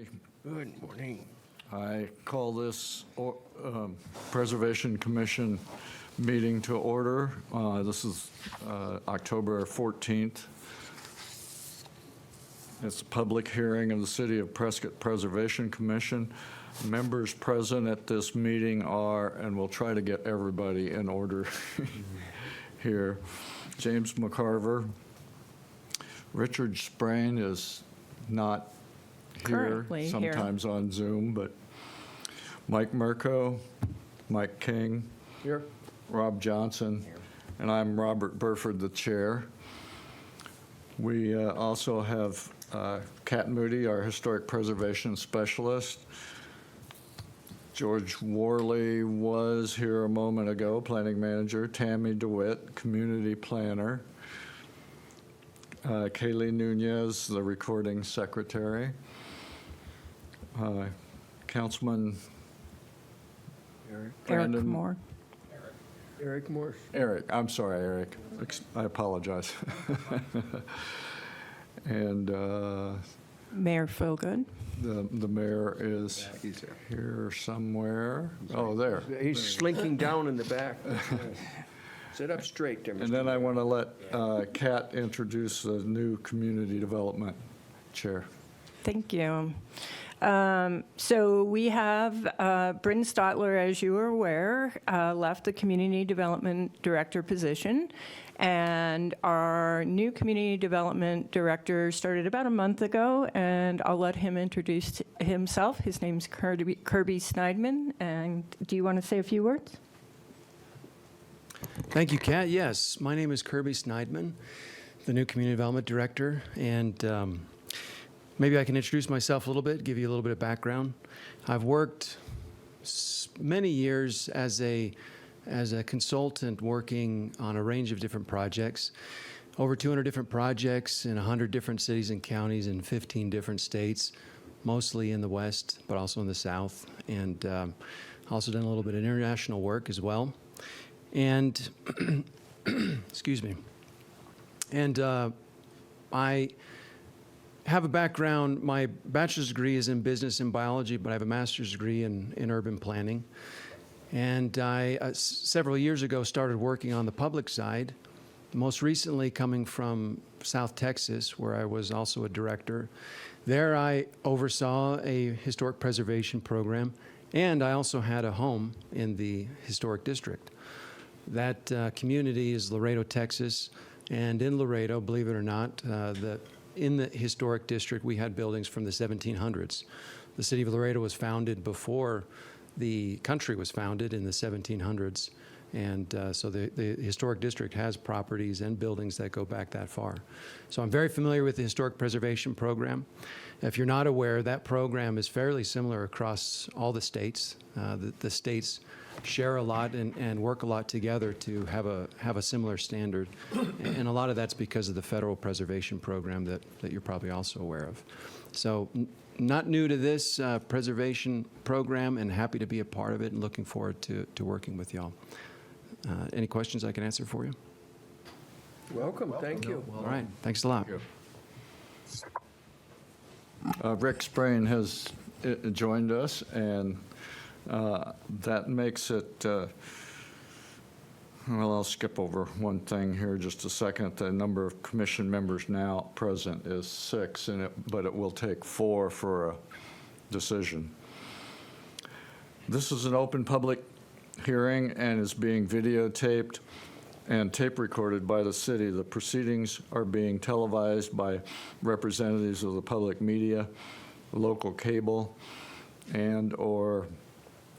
Good morning. I call this Preservation Commission meeting to order. This is October 14th. It's a public hearing of the City of Prescott Preservation Commission. Members present at this meeting are, and we'll try to get everybody in order here, James McCarver. Richard Sprain is not Currently here, sometimes on Zoom, but Mike Mirko, Mike King, Here. Rob Johnson, and I'm Robert Burford, the chair. We also have Kat Moody, our historic preservation specialist. George Worley was here a moment ago, planning manager. Tammy DeWitt, community planner. Kaylee Nunez, the recording secretary. Councilman Eric Brandon Moore. Eric Morse. Eric, I'm sorry, Eric. I apologize. And Mayor Philgood. the mayor is He's there. here somewhere. Oh, there. He's slinking down in the back. Sit up straight there, Mr. And then I want to let Kat introduce the new community development chair. Thank you. So we have Bryn Stotler, as you are aware, left the Community Development Director position. And our new Community Development Director started about a month ago, and I'll let him introduce himself. His name's Kirby Snyderman. And do you want to say a few words? Thank you, Kat. Yes, my name is Kirby Snyderman, the new Community Development Director, and maybe I can introduce myself a little bit, give you a little bit of background. I've worked many years as a consultant working on a range of different projects, over 200 different projects in 100 different cities and counties in 15 different states, mostly in the West, but also in the South, and also done a little bit of international work as well. And, excuse me, and I have a background, my bachelor's degree is in business and biology, but I have a master's degree in urban planning. And I, several years ago, started working on the public side, most recently coming from South Texas, where I was also a director. There I oversaw a historic preservation program, and I also had a home in the historic district. That community is Laredo, Texas, and in Laredo, believe it or not, in the historic district, we had buildings from the 1700s. The city of Laredo was founded before the country was founded in the 1700s, and so the historic district has properties and buildings that go back that far. So I'm very familiar with the historic preservation program. If you're not aware, that program is fairly similar across all the states. The states share a lot and work a lot together to have a similar standard, and a lot of that's because of the federal preservation program that you're probably also aware of. So not new to this preservation program, and happy to be a part of it, and looking forward to working with y'all. Any questions I can answer for you? Welcome, thank you. All right, thanks a lot. Rick Sprain has joined us, and that makes it, well, I'll skip over one thing here just a second. The number of commission members now present is 6, but it will take 4 for a decision. This is an open public hearing and is being videotaped and tape recorded by the city. The proceedings are being televised by representatives of the public media, local cable, and/or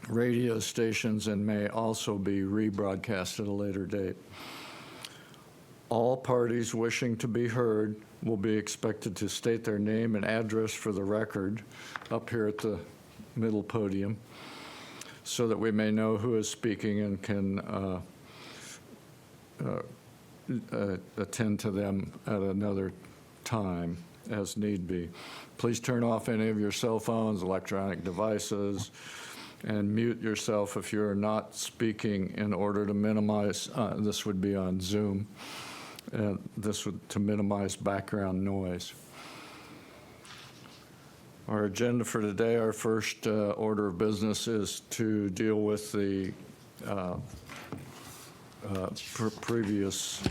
radio stations, and may also be rebroadcast at a later date. All parties wishing to be heard will be expected to state their name and address for the record up here at the middle podium, so that we may know who is speaking and can attend to them at another time as need be. Please turn off any of your cell phones, electronic devices, and mute yourself if you're not speaking in order to minimize, this would be on Zoom, this would to minimize background noise. Our agenda for today, our first order of business is to deal with the previous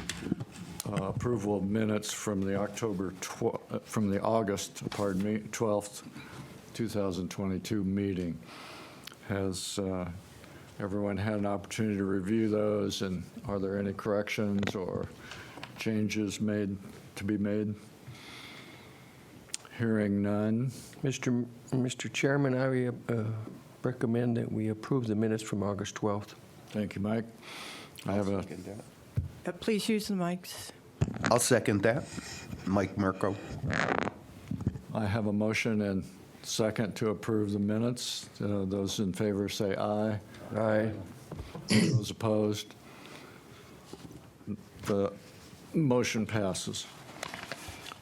approval of minutes from the August 12th, 2022 meeting. Has everyone had an opportunity to review those, and are there any corrections or changes to be made? Hearing none. Mr. Chairman, I recommend that we approve the minutes from August 12th. Thank you, Mike. I have a Please use the mics. I'll second that. Mike Mirko. I have a motion and second to approve the minutes. Those in favor say aye. Aye. Those opposed? The motion passes.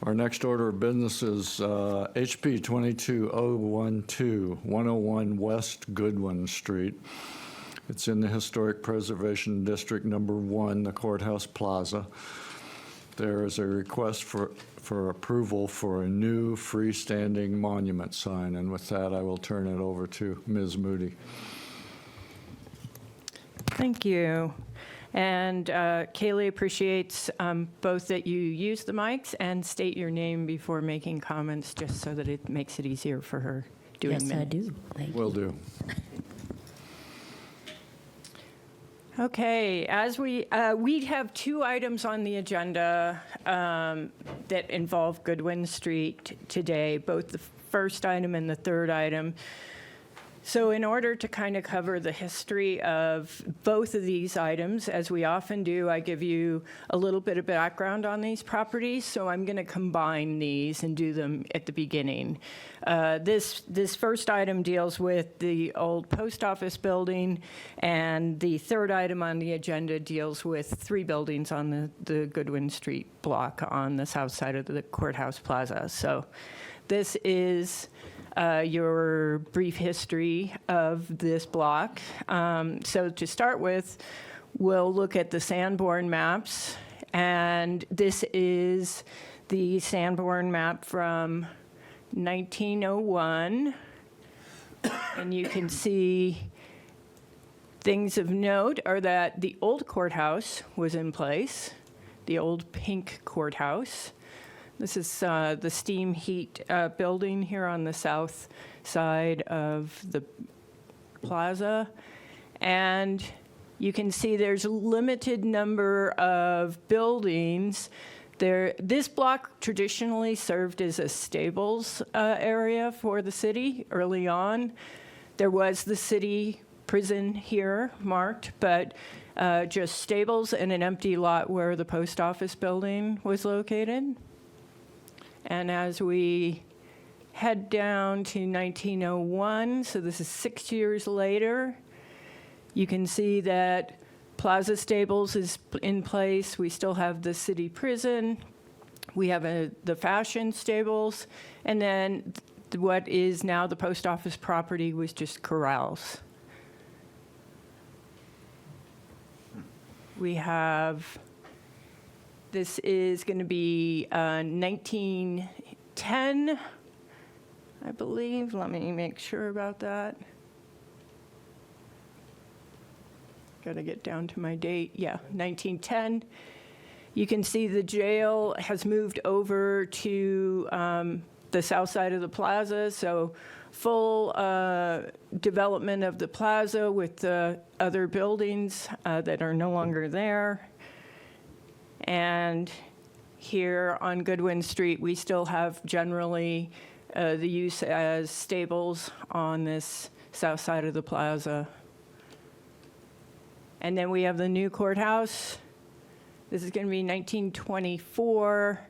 Our next order of business is HP 22012, 101 West Goodwin Street. It's in the Historic Preservation District Number 1, the Courthouse Plaza. There is a request for approval for a new freestanding monument sign, and with that, I will turn it over to Ms. Moody. Thank you. And Kaylee appreciates both that you use the mics and state your name before making comments, just so that it makes it easier for her doing Yes, minutes. I do. Thank you. Will do. Okay, as we have two items on the agenda that involve Goodwin Street today, both the first item and the third item. So in order to kind of cover the history of both of these items, as we often do, I give you a little bit of background on these properties, so I'm going to combine these and do them at the beginning. This first item deals with the old post office building, and the third item on the agenda deals with three buildings on the Goodwin Street block on the south side of the Courthouse Plaza. So this is your brief history of this block. So to start with, we'll look at the Sanborn Maps, and this is the Sanborn Map from 1901, and you can see things of note are that the old courthouse was in place, the old pink courthouse. This is the steam heat building here on the south side of the plaza. And you can see there's a limited number of buildings there. This block traditionally served as a stables area for the city early on. There was the city prison here marked, but just stables and an empty lot where the post office building was located. And as we head down to 1901, so this is 6 years later, you can see that Plaza Stables is in place. We still have the city prison. We have the fashion stables. And then what is now the post office property was just corrals. We have... This is going to be 1910, I believe. Let me make sure about that. Got to get down to my date. Yeah, 1910. You can see the jail has moved over to the south side of the plaza, so full development of the plaza with the other buildings that are no longer there. And here on Goodwin Street, we still have generally the use as stables on this south side of the plaza. And then we have the new courthouse. This is going to be 1924.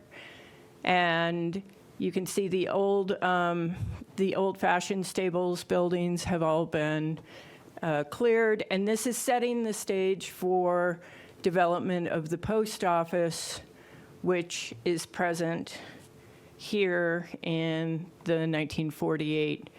And you can see the old-fashioned stables buildings have all been cleared. And this is setting the stage for development of the post office, which is present here in the 1948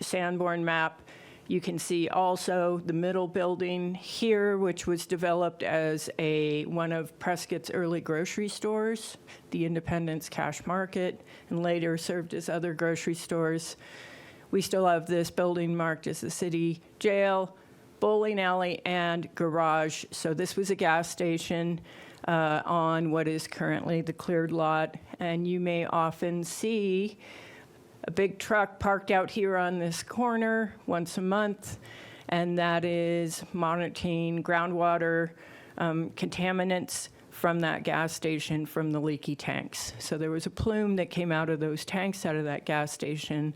Sanborn map. You can see also the middle building here, which was developed as one of Prescott's early grocery stores, the Independence Cash Market, and later served as other grocery stores. We still have this building marked as the city jail, bowling alley, and garage. So this was a gas station on what is currently the cleared lot. And you may often see a big truck parked out here on this corner once a month, and that is monitoring groundwater contaminants from that gas station from the leaky tanks. So there was a plume that came out of those tanks out of that gas station,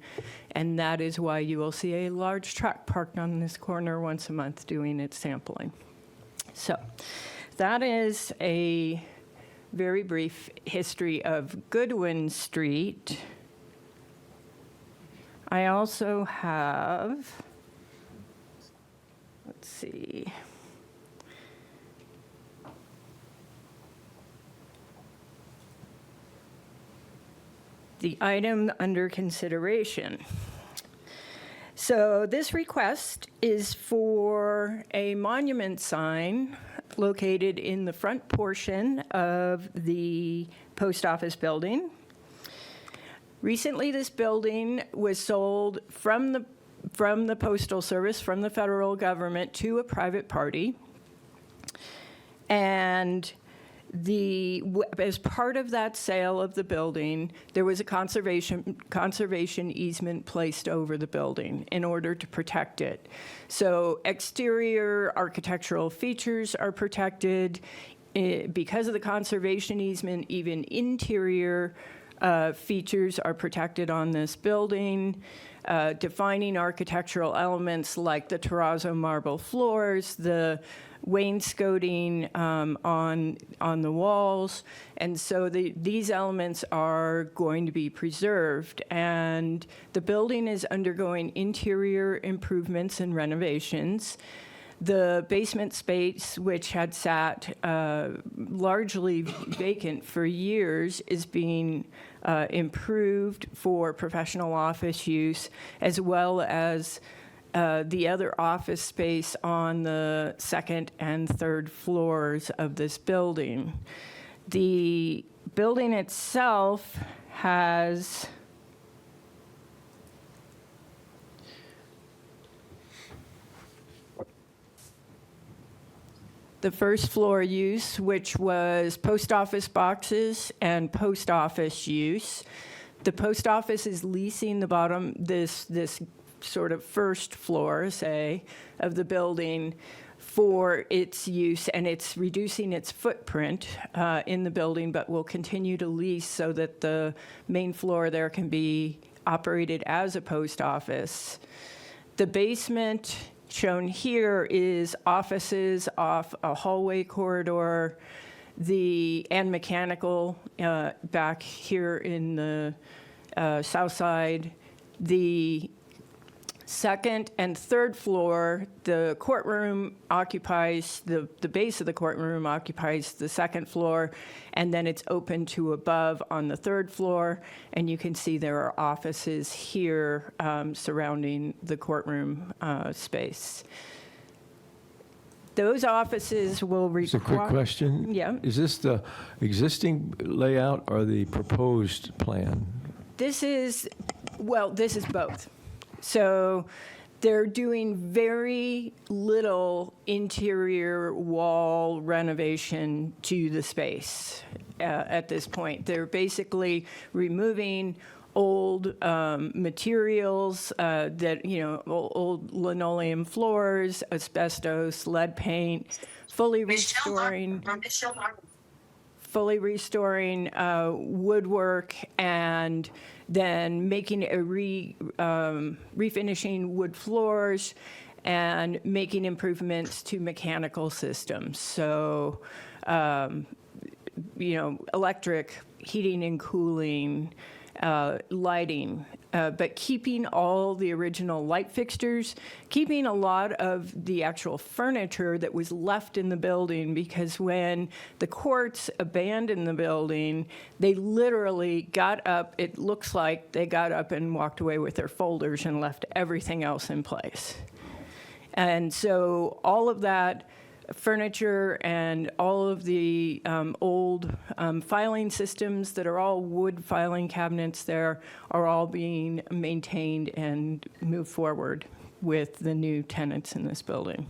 and that is why you will see a large truck parked on this corner once a month doing its sampling. So that is a very brief history of Goodwin Street. I also have, let's see. The item under consideration. So this request is for a monument sign located in the front portion of the post office building. Recently, this building was sold from the Postal Service, from the federal government, to a private party. And as part of that sale of the building, there was a conservation easement placed over the building in order to protect it. So exterior architectural features are protected. Because of the conservation easement, even interior features are protected on this building, defining architectural elements like the terrazzo marble floors, the wainscoting on the walls. And so these elements are going to be preserved. And the building is undergoing interior improvements and renovations. The basement space, which had sat largely vacant for years, is being improved for professional office use, as well as the other office space on the second and third floors of this building. The building itself has the first floor use, which was post office boxes and post office use. The post office is leasing the bottom, this sort of first floor, say, of the building for its use, and it's reducing its footprint in the building, but will continue to lease so that the main floor there can be operated as a post office. The basement shown here is offices off a hallway corridor, and mechanical back here in the south side. The second and third floor, the courtroom occupies, the base of the courtroom occupies the second floor, and then it's open to above on the third floor. And you can see there are offices here surrounding the courtroom space. Those offices will require... Just a quick question. Yeah. Is this the existing layout or the proposed plan? This is both. So they're doing very little interior wall renovation to the space at this point. They're basically removing old materials old linoleum floors, asbestos, lead paint, fully restoring woodwork, and then making refinishing wood floors and making improvements to mechanical systems. So, electric, heating and cooling, lighting, but keeping all the original light fixtures, keeping a lot of the actual furniture that was left in the building, because when the courts abandoned the building, they literally got up, it looks like they got up and walked away with their folders and left everything else in place. And so all of that furniture and all of the old filing systems that are all wood filing cabinets there are all being maintained and moved forward with the new tenants in this building.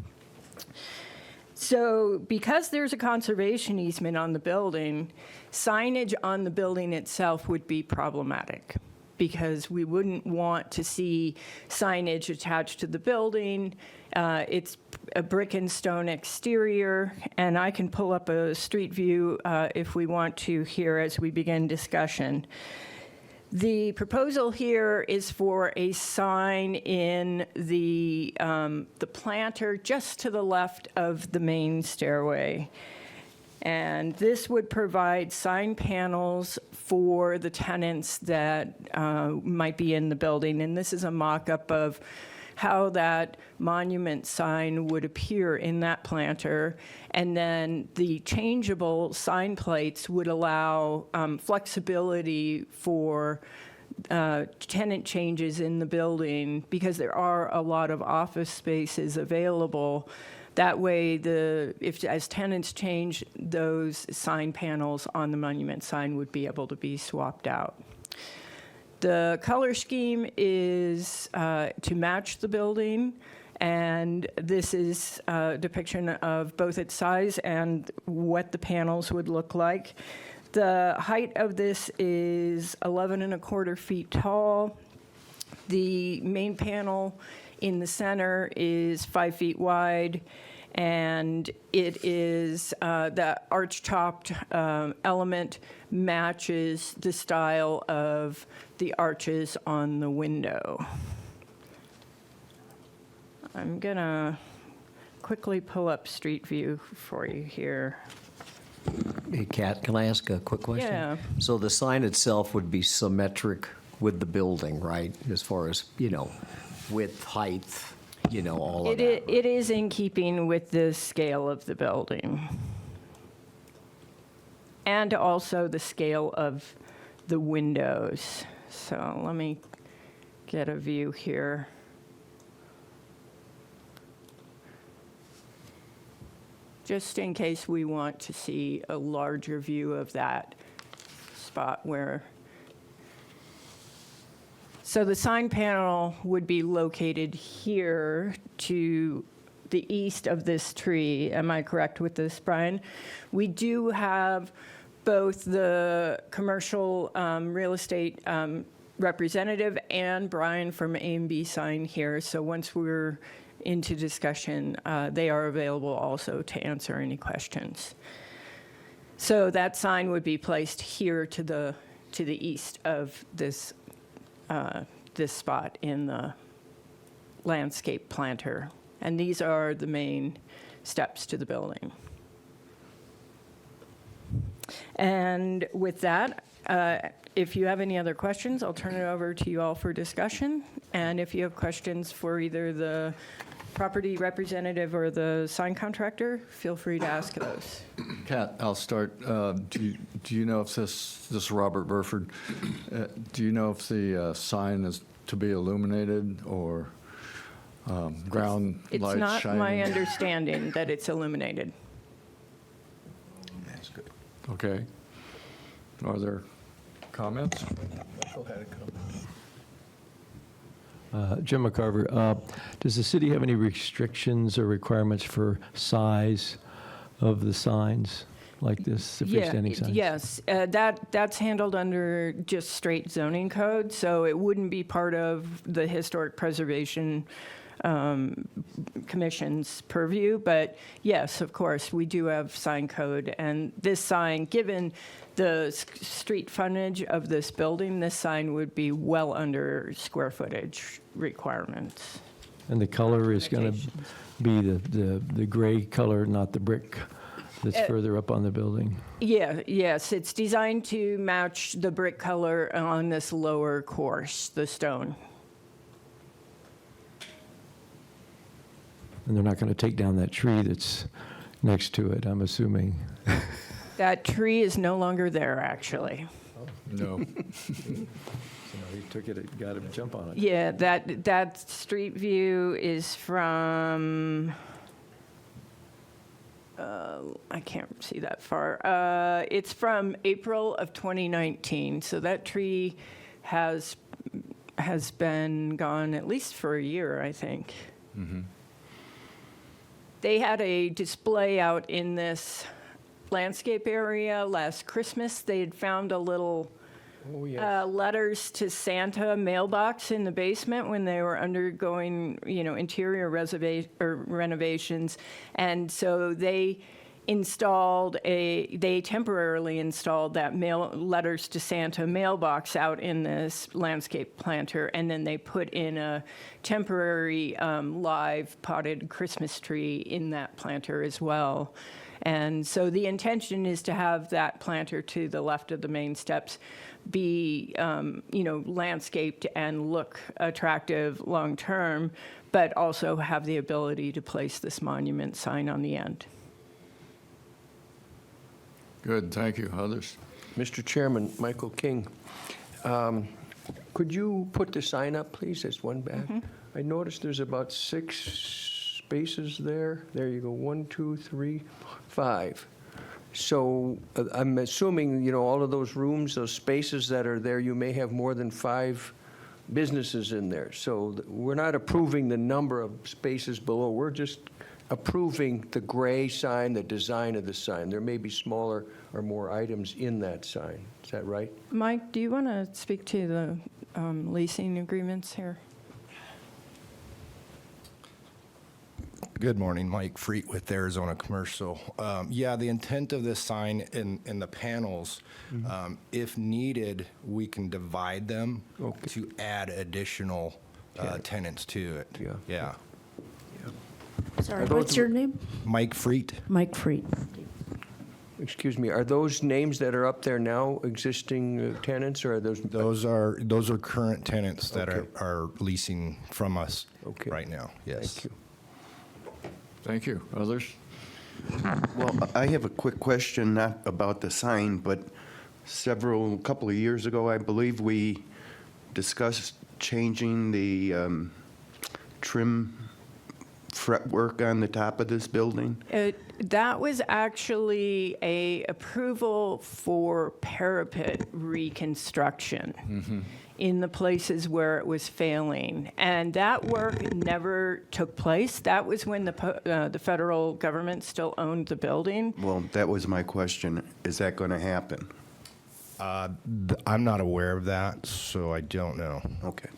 So because there's a conservation easement on the building, signage on the building itself would be problematic, because we wouldn't want to see signage attached to the building. It's a brick and stone exterior, and I can pull up a street view if we want to here as we begin discussion. The proposal here is for a sign in the planter just to the left of the main stairway. And this would provide sign panels for the tenants that might be in the building. And this is a mock-up of how that monument sign would appear in that planter. And then the changeable sign plates would allow flexibility for tenant changes in the building, because there are a lot of office spaces available. That way, as tenants change, those sign panels on the monument sign would be able to be swapped out. The color scheme is to match the building, and this is a depiction of both its size and what the panels would look like. The height of this is 11.25 feet tall. The main panel in the center is 5 feet wide, and it is the arch-topped element matches the style of the arches on the window. I'm gonna quickly pull up Street View for you here. Hey, Kat, can I ask a quick question? Yeah. So the sign itself would be symmetric with the building, right? As far as, width, height, all of that. It is in keeping with the scale of the building, and also the scale of the windows. So let me get a view here. Just in case we want to see a larger view of that spot where. So the sign panel would be located here to the east of this tree. Am I correct with this, Brian? We do have both the commercial real estate representative and Brian from A&B Sign here. So once we're into discussion, they are available also to answer any questions. So that sign would be placed here to the east of this this spot in the landscape planter. And these are the main steps to the building. And with that, if you have any other questions, I'll turn it over to you all for discussion. And if you have questions for either the property representative or the sign contractor, feel free to ask those. Kat, I'll start. Do you know if this is Robert Burford, do you know if the sign is to be illuminated or ground It's lights not shining? my understanding that it's illuminated. That's good. Okay. Are there comments? Jim McCarver, does the city have any restrictions or requirements for size of the signs like this, the freestanding signs? Yes, that's handled under just straight zoning code, so it wouldn't be part of the Historic Preservation Commission's purview. But yes, of course, we do have sign code, and this sign, given the street frontage of this building, this sign would be well under square footage requirements. And the color is going to Limitations. be the gray color, not the brick that's further up on the building? Yes, it's designed to match the brick color on this lower course, the stone. And they're not going to take down that tree that's next to it, I'm assuming. That tree is no longer there, actually. No. He took it, got him to jump on it. Yeah, that street view is from, I can't see that far. It's from April of 2019, so that tree has been gone at least for a year, I think. They had a display out in this landscape area last Christmas. They had found a little Oh, yes. letters to Santa mailbox in the basement when they were undergoing, interior renovations. And so they temporarily installed that letters to Santa mailbox out in this landscape planter, and then they put in a temporary live potted Christmas tree in that planter as well. And so the intention is to have that planter to the left of the main steps be, landscaped and look attractive long-term, but also have the ability to place this monument sign on the end. Good, thank you. Others? Mr. Chairman, Michael King, could you put the sign up, please, as one back? I noticed there's about 6 spaces there. There you go, 1, 2, 3, 5. So I'm assuming, all of those rooms, those spaces that are there, you may have more than 5 businesses in there. So we're not approving the number of spaces below. We're just approving the gray sign, the design of the sign. There may be smaller or more items in that sign. Is that right? Mike, do you want to speak to the leasing agreements here? Good morning, Mike Freet with Arizona Commercial. Yeah, the intent of this sign in the panels, if needed, we can divide them Okay. to add additional tenants to it. Yeah. Yeah. Sorry, what's your name? Mike Freet? Mike Freet. Excuse me, are those names that are up there now existing tenants, or are those? Those are current tenants that Okay. are leasing from us Okay. right now. Yes. Thank you. Thank you. Others? Well, I have a quick question, not about the sign, but a couple of years ago, I believe we discussed changing the trim fretwork on the top of this building. That was actually a approval for parapet reconstruction in the places where it was failing. And that work never took place. That was when the federal government still owned the building. Well, that was my question. Is that going to happen? I'm not aware of that, so I don't know. Okay.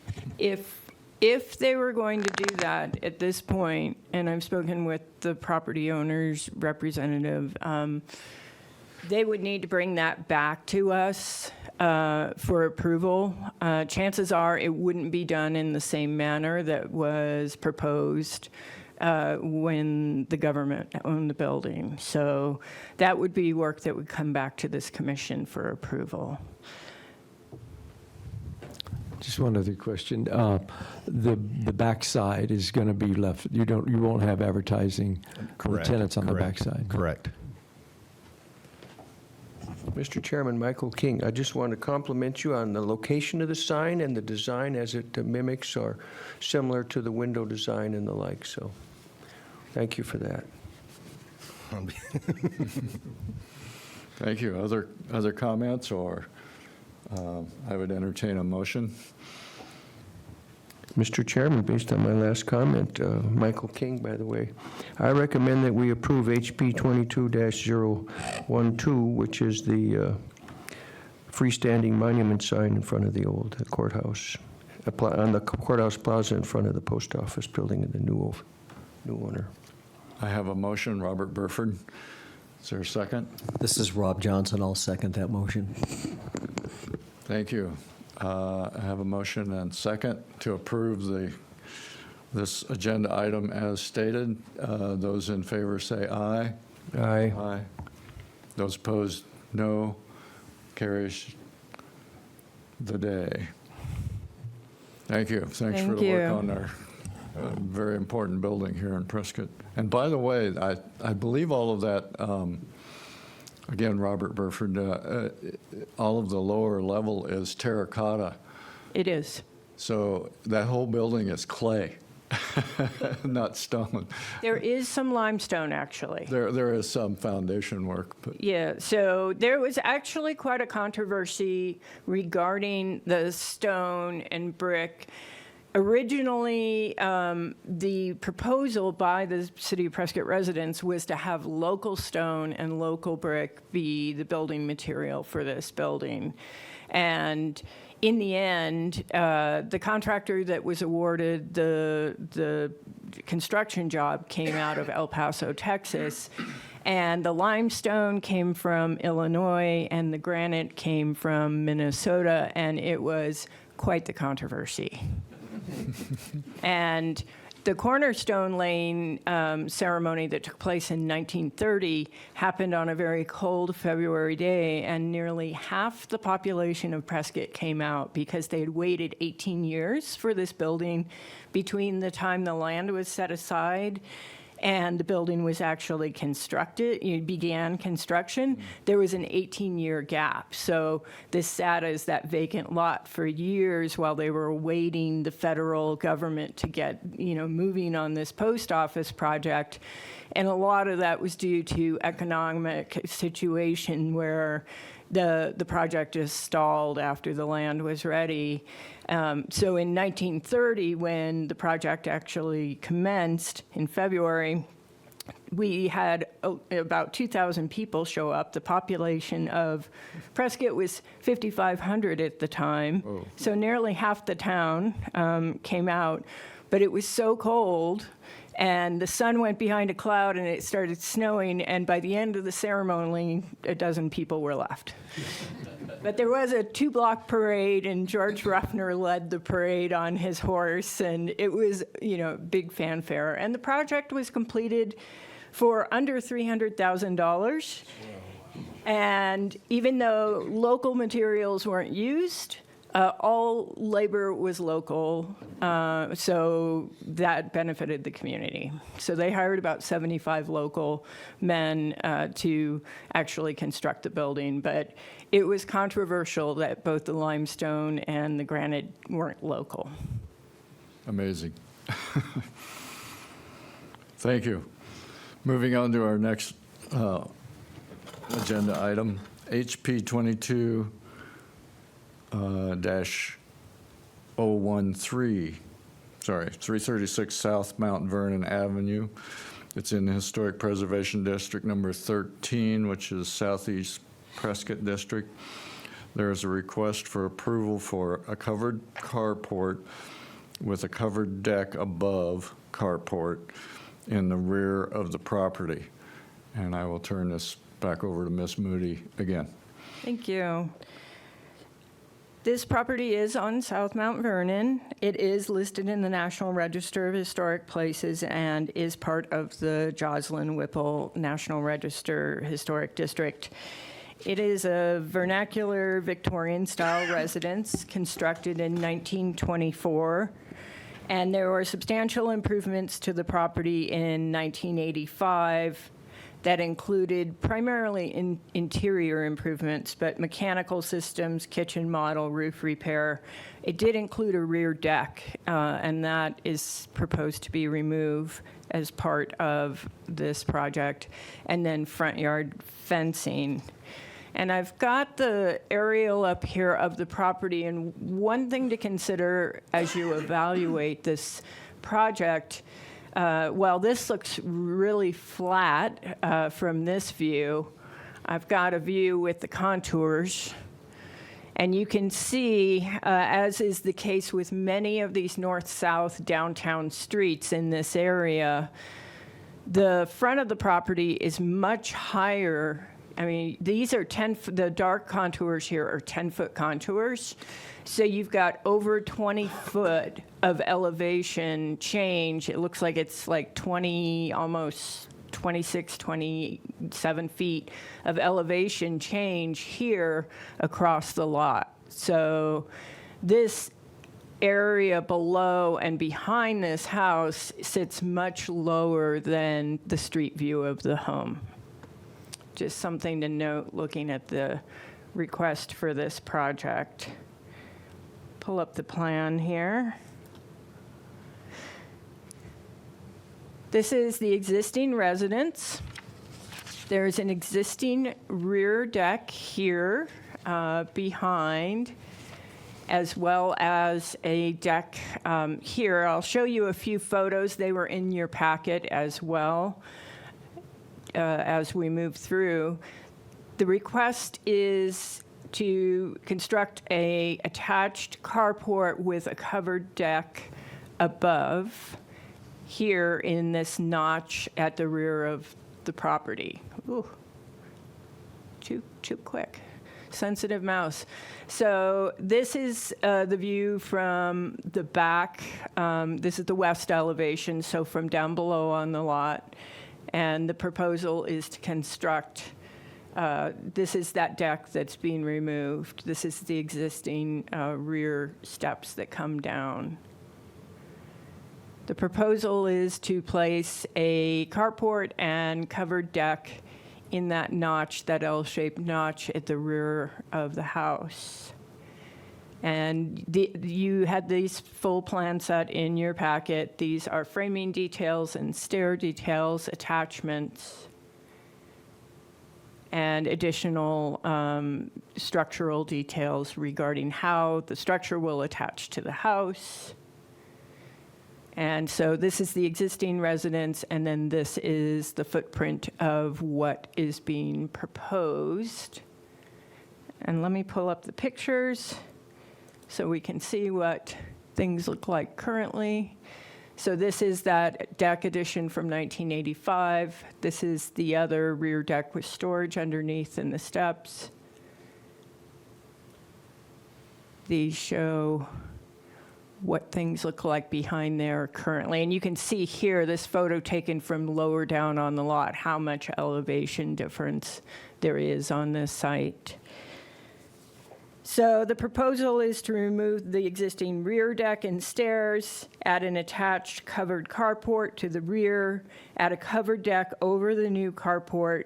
If they were going to do that at this point, and I've spoken with the property owner's representative, they would need to bring that back to us for approval. Chances are it wouldn't be done in the same manner that was proposed when the government owned the building. So that would be work that would come back to this commission for approval. Just one other question. The backside is going to be left, you won't have advertising for the Correct. tenants on the Correct. backside? Correct. Mr. Chairman, Michael King, I just want to compliment you on the location of the sign and the design as it mimics or similar to the window design and the like, so thank you for that. Thank you. Other comments, or I would entertain a motion? Mr. Chairman, based on my last comment, Michael King, by the way, I recommend that we approve HB 22-012, which is the freestanding monument sign in front of the old courthouse, on the courthouse plaza in front of the post office building of the new owner. I have a motion. Robert Burford. Is there a second? This is Rob Johnson. I'll second that motion. Thank you. I have a motion and second to approve this agenda item as stated. Those in favor say aye. Aye. Aye. Those opposed, no. Carries the day. Thank you. Thanks for Thank the work you. on our very important building here in Prescott. And by the way, I believe all of that Again, Robert Burford, all of the lower level is terracotta, It is. so that whole building is clay, not stone. There is some limestone, actually. There is some foundation work, but Yeah, so there was actually quite a controversy regarding the stone and brick. Originally, the proposal by the City of Prescott residents was to have local stone and local brick be the building material for this building. And in the end, the contractor that was awarded the construction job came out of El Paso, Texas, and the limestone came from Illinois, and the granite came from Minnesota, and it was quite the controversy. And the cornerstone laying ceremony that took place in 1930 happened on a very cold February day, and nearly half the population of Prescott came out because they had waited 18 years for this building between the time the land was set aside and the building was actually constructed, began construction. There was an 18-year gap. So this sat as that vacant lot for years while they were awaiting the federal government to get, moving on this post office project. And a lot of that was due to economic situation where the project just stalled after the land was ready. So in 1930, when the project actually commenced in February, we had about 2,000 people show up. The population of Prescott was 5,500 at the time. Oh. So nearly half the town came out. But it was so cold, and the sun went behind a cloud, and it started snowing, and by the end of the ceremony, a dozen people were left. But there was a 2-block parade, and George Ruffner led the parade on his horse, and it was, big fanfare. And the project was completed for under $300,000. And even though local materials weren't used, all labor was local, so that benefited the community. So they hired about 75 local men to actually construct the building, but it was controversial that both the limestone and the granite weren't local. amazing. Thank you. Moving on to our next agenda item, HP 22 336 South Mount Vernon Avenue. It's in the Historic Preservation District number 13, which is Southeast Prescott District. There is a request for approval for a covered carport with a covered deck above carport in the rear of the property. And I will turn this back over to Ms. Moody again. Thank you. This property is on South Mount Vernon. It is listed in the National Register of Historic Places and is part of the Joslyn Whipple National Register Historic District. It is a vernacular Victorian-style residence constructed in 1924, and there were substantial improvements to the property in 1985 that included primarily interior improvements, but mechanical systems, kitchen model, roof repair. It did include a rear deck, and that is proposed to be removed as part of this project, and then front yard fencing. And I've got the aerial up here of the property, and one thing to consider as you evaluate this project, while this looks really flat from this view, I've got a view with the contours. And you can see, as is the case with many of these north-south downtown streets in this area, the front of the property is much higher. I mean, these are the dark contours here are 10-foot contours. So you've got over 20 foot of elevation change. It looks like it's like 20, almost 26, 27 feet of elevation change here across the lot. So this area below and behind this house sits much lower than the street view of the home. just something to note looking at the request for this project. Pull up the plan here. This is the existing residence. There's an existing rear deck here behind, as well as a deck here. I'll show you a few photos. They were in your packet as well as we move through. The request is to construct a attached carport with a covered deck above here in this notch at the rear of the property. Ooh, too quick. Sensitive mouse. So this is the view from the back. This is the west elevation, so from down below on the lot. And the proposal is to construct, this is that deck that's being removed. This is the existing rear steps that come down. The proposal is to place a carport and covered deck in that notch, that L-shaped notch at the rear of the house. And you had these full plan set in your packet. These are framing details and stair details, attachments, and additional structural details regarding how the structure will attach to the house. And so this is the existing residence, and then this is the footprint of what is being proposed. And let me pull up the pictures so we can see what things look like currently. So this is that deck addition from 1985. This is the other rear deck with storage underneath and the steps. These show what things look like behind there currently. And you can see here, this photo taken from lower down on the lot, how much elevation difference there is on this site. So the proposal is to remove the existing rear deck and stairs, add an attached covered carport to the rear, add a covered deck over the new carport,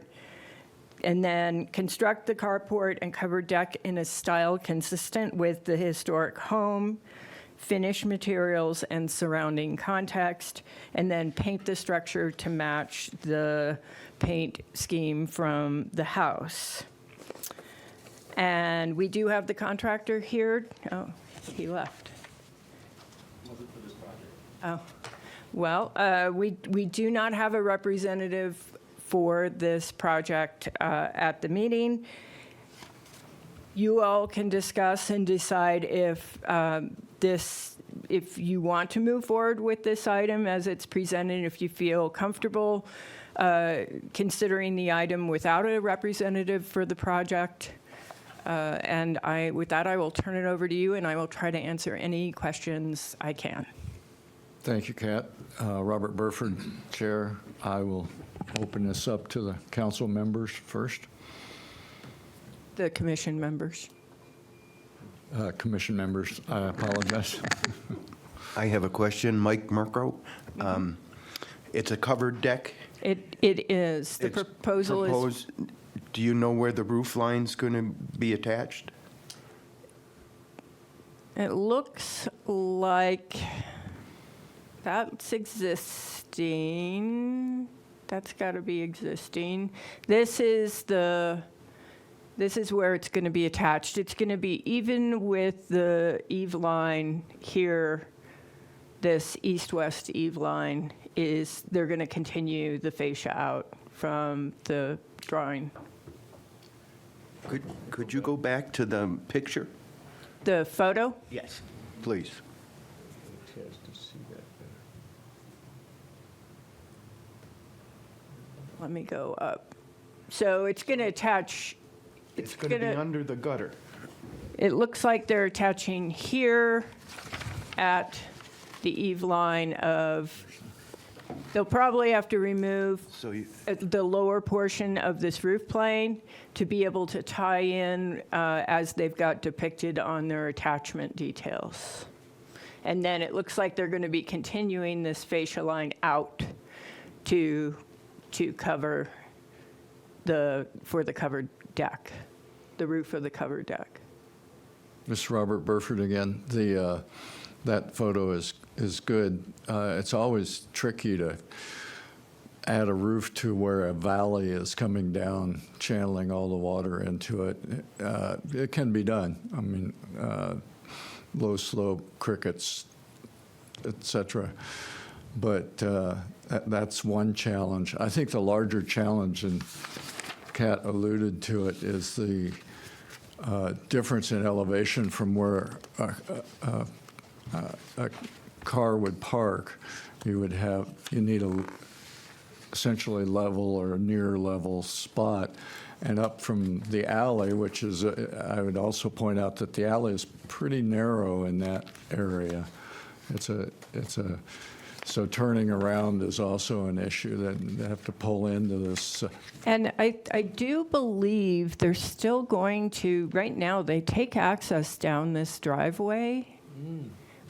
and then construct the carport and covered deck in a style consistent with the historic home, finish materials and surrounding context, and then paint the structure to match the paint scheme from the house. And we do have the contractor here. Oh, he left. Oh, well, we do not have a representative for this project at the meeting. You all can discuss and decide if if you want to move forward with this item as it's presented, if you feel comfortable considering the item without a representative for the project. And with that, I will turn it over to you, and I will try to answer any questions I can. Thank you, Kat. Robert Burford, Chair. I will open this up to the council members first. The commission members. Commission members, I apologize. I have a question, Mike Murko. It's a covered deck? It is. The It's proposal is. proposed- Do you know where the roof line's going to be attached? It looks like that's existing. That's got to be existing. This is where it's going to be attached. It's going to be even with the eave line here. This east-west eave line they're going to continue the fascia out from the drawing. Could you go back to the picture? The photo? Yes. Please. Let me go up. So it's going to attach. It's going to be under the gutter. It looks like they're attaching here at the eave line of, they'll probably have to remove So you, the lower portion of this roof plane to be able to tie in as they've got depicted on their attachment details. And then it looks like they're going to be continuing this fascia line out to cover for the covered deck, the roof of the covered deck. This is Robert Burford again. That photo is good. It's always tricky to add a roof to where a valley is coming down, channeling all the water into it. It can be done. I mean, low slope, crickets, etc. But that's one challenge. I think the larger challenge, and Kat alluded to it, is the difference in elevation from where a car would park. You need a essentially level or near level spot, and up from the alley, which is, I would also point out that the alley is pretty narrow in that area. So turning around is also an issue that they have to pull into this. And I do believe they're still going to, right now, they take access down this driveway,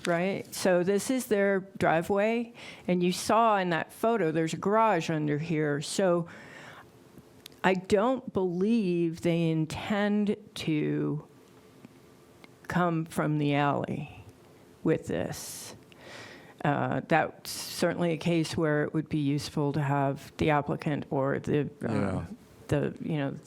right? So this is their driveway, and you saw in that photo, there's a garage under here. So I don't believe they intend to come from the alley with this. That's certainly a case where it would be useful to have the applicant or the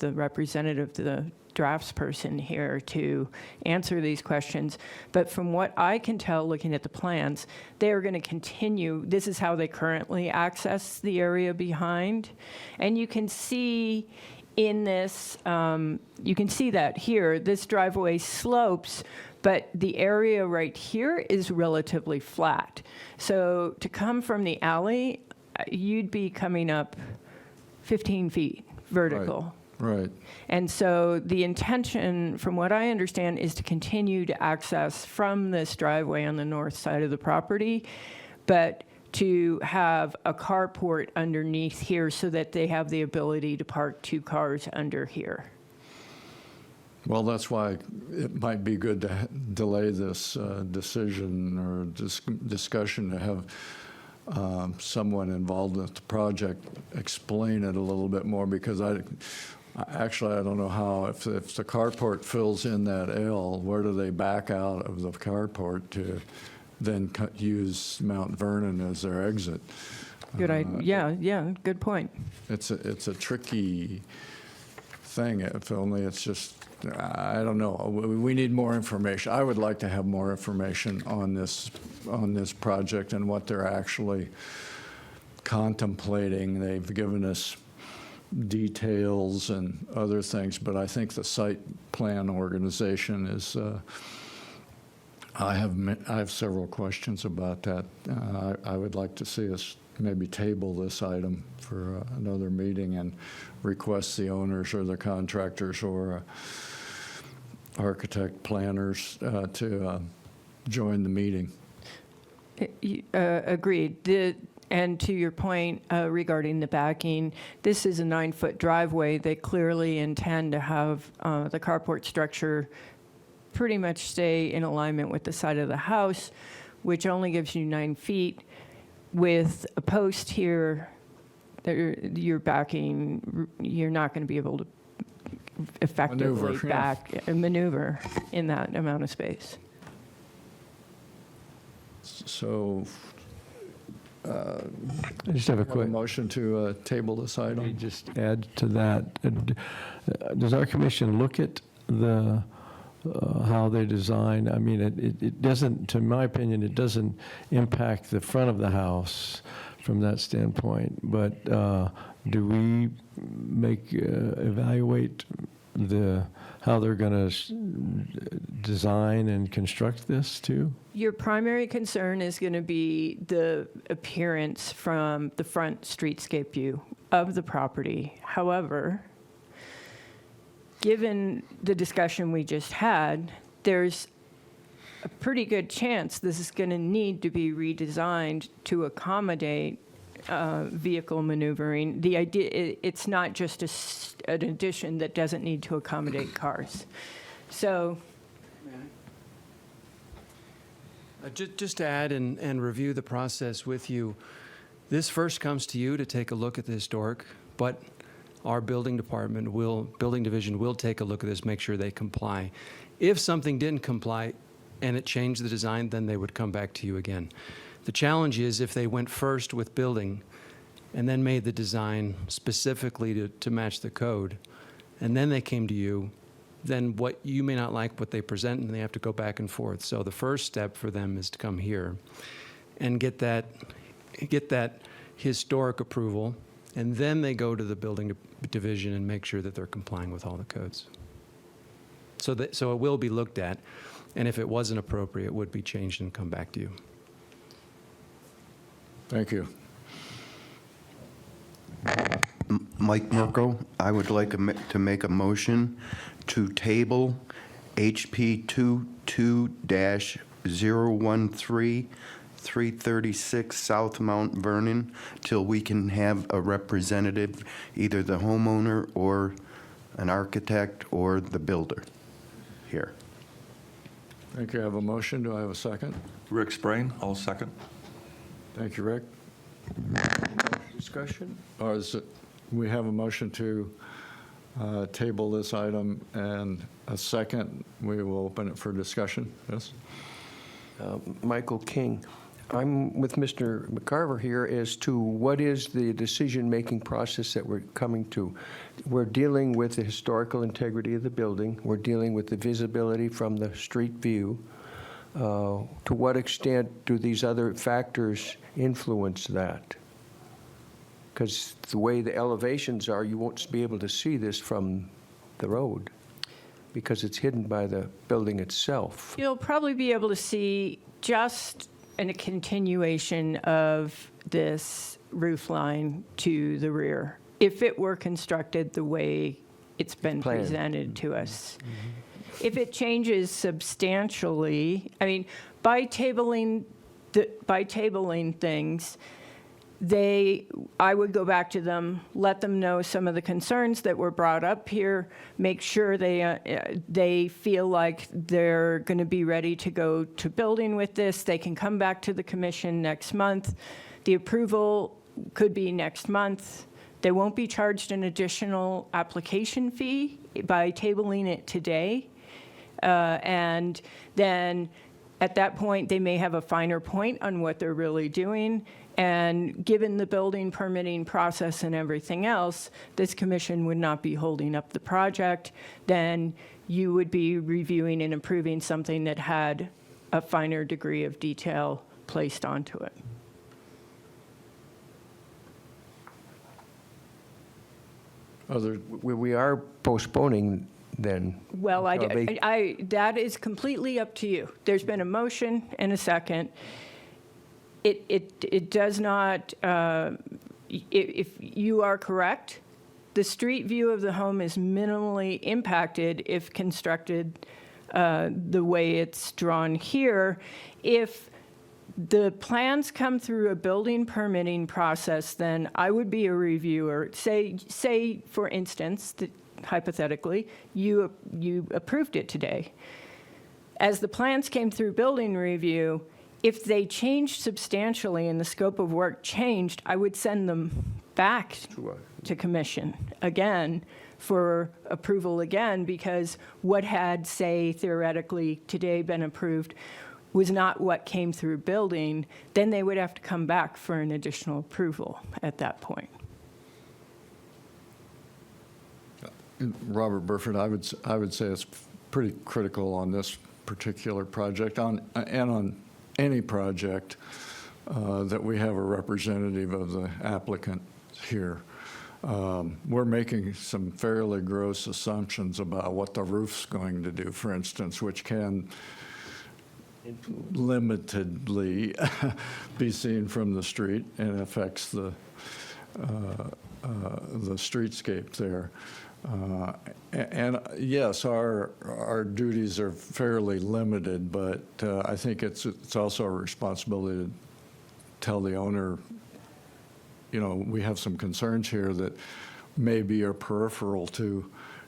representative, the draftsperson here to answer these questions. But from what I can tell, looking at the plans, they are going to continue. This is how they currently access the area behind. And you can see in this, you can see that here, this driveway slopes, but the area right here is relatively flat. So to come from the alley, you'd be coming up 15 feet vertical. Right. And so the intention, from what I understand, is to continue to access from this driveway on the north side of the property, but to have a carport underneath here so that they have the ability to park 2 cars under here. Well, that's why it might be good to delay this decision or discussion to have someone involved with the project explain it a little bit more, because I don't know how, if the carport fills in that L, where do they back out of the carport to then use Mount Vernon as their exit? Good idea. Yeah, good point. It's a tricky thing. If only it's just, I don't know. We need more information. I would like to have more information on this project and what they're actually contemplating. They've given us details and other things, but I think the site plan organization is. I have several questions about that. I would like to see us maybe table this item for another meeting and request the owners or the contractors or architect planners to join the meeting. Agreed. And to your point regarding the backing, this is a 9-foot driveway. They clearly intend to have the carport structure pretty much stay in alignment with the side of the house, which only gives you 9 feet. With a post here, you're backing, you're not going to be able to effectively maneuver in that amount of space. So I just have a quick motion to table this Let me item. just add to that. Does our commission look at the how they design? I mean, it doesn't, to my opinion, it doesn't impact the front of the house from that standpoint. But do we evaluate how they're going to design and construct this too? Your primary concern is going to be the appearance from the front streetscape view of the property. However, given the discussion we just had, there's a pretty good chance this is going to need to be redesigned to accommodate vehicle maneuvering. The idea, it's not just an addition that doesn't need to accommodate cars. So, Just to add and review the process with you, this first comes to you to take a look at the historic, but our building division will take a look at this, make sure they comply. If something didn't comply and it changed the design, then they would come back to you again. The challenge is if they went first with building and then made the design specifically to match the code, and then they came to you, then what you may not like what they present, and they have to go back and forth. So the first step for them is to come here and get that historic approval, and then they go to the building division and make sure that they're complying with all the codes. So it will be looked at, and if it wasn't appropriate, it would be changed and come back to you. Thank you. Mike Mirko, I would like to make a motion to table HP 22-013, 336 South Mount Vernon, till we can have a representative, either the homeowner or an architect or the builder here. Thank you. I have a motion. Do I have a second? Rick Sprain, I'll second. Thank you, Rick. Discussion? Or is it, we have a motion to table this item and a second. We will open it for discussion. Yes? Michael King. I'm with Mr. McCarver here as to what is the decision-making process that we're coming to. We're dealing with the historical integrity of the building. We're dealing with the visibility from the street view. To what extent do these other factors influence that? Because the way the elevations are, you won't be able to see this from the road because it's hidden by the building itself. You'll probably be able to see just a continuation of this roof line to the rear, if it were constructed the way it's been Planned. presented to us. If it changes substantially, I mean, by tabling things, I would go back to them, let them know some of the concerns that were brought up here, make sure they feel like they're going to be ready to go to building with this. They can come back to the commission next month. The approval could be next month. They won't be charged an additional application fee by tabling it today. And then at that point, they may have a finer point on what they're really doing. And given the building permitting process and everything else, this commission would not be holding up the project. Then you would be reviewing and approving something that had a finer degree of detail placed onto it. We are postponing then. Well, that is completely up to you. There's been a motion and a second. It does not, if you are correct, the street view of the home is minimally impacted if constructed the way it's drawn here. If the plans come through a building permitting process, then I would be a reviewer. Say for instance, that hypothetically, you approved it today. As the plans came through building review, if they changed substantially and the scope of work changed, I would send them back to commission again for approval again, because what had, say, theoretically today been approved was not what came through building. Then they would have to come back for an additional approval at that point. Robert Burford, I would say it's pretty critical on this particular project, and on any project, that we have a representative of the applicant here. We're making some fairly gross assumptions about what the roof's going to do, for instance, which can limitedly be seen from the street and affects the streetscape there. And yes, our duties are fairly limited, but I think it's also a responsibility to tell the owner, we have some concerns here that maybe are